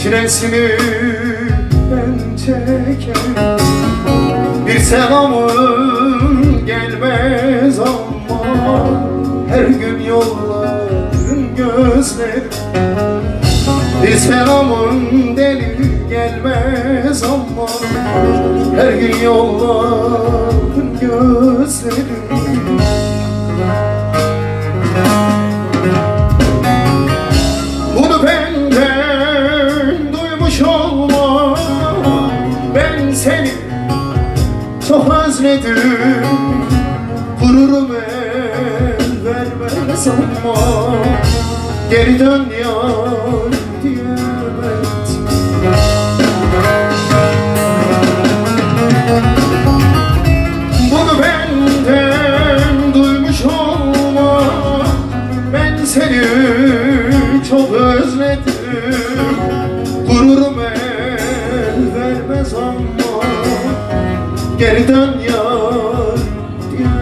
çilesini ben çekerim. Bir selamın gelmez ama her gün yolların gözlerim. Bir selamın deli gelmez ama her gün yolların gözlerim. Bunu benden duymuş olma, ben seni çok özledim. Gururum el vermez ama geri dön yar diyemedim. Bunu benden duymuş olma, ben seni çok özledim. Gururum el vermez ama geri dön yar diyemedim.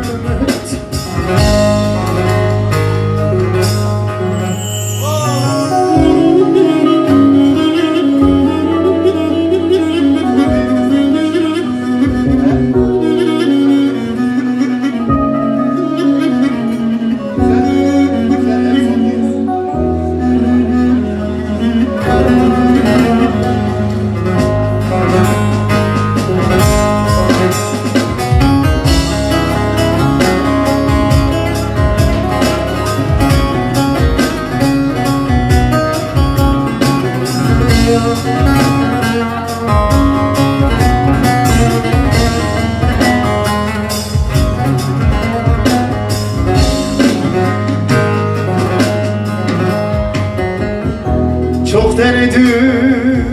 Çok denedim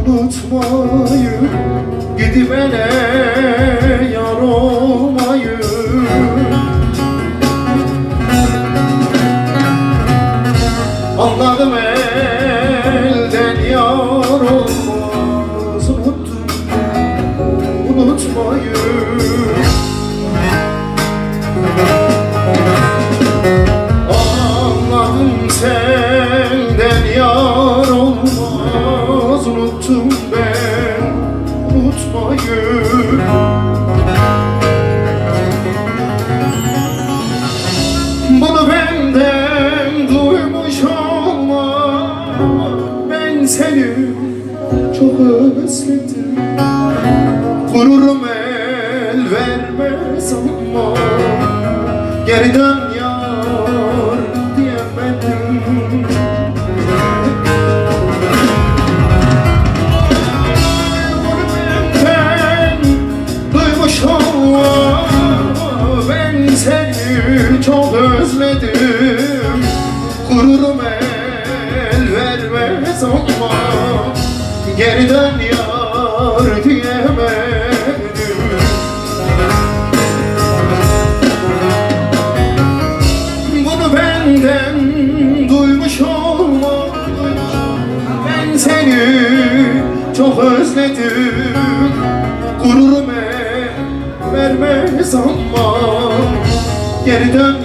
unutmayı, gidivene yar olmayı. Anladım elden yar olmaz, unutmayı. Anladım senden yar olmaz, unuttum ben unutmayı. Bunu benden duymuş olma, ben seni çok özledim. Gururum el vermez ama geri dön yar diyemedim. Bunu benden duymuş olma, ben seni çok özledim. Gururum el vermez ama geri dön yar diyemedim. Bunu benden duymuş olma, ben seni çok özledim. Gururum el vermez ama geri dön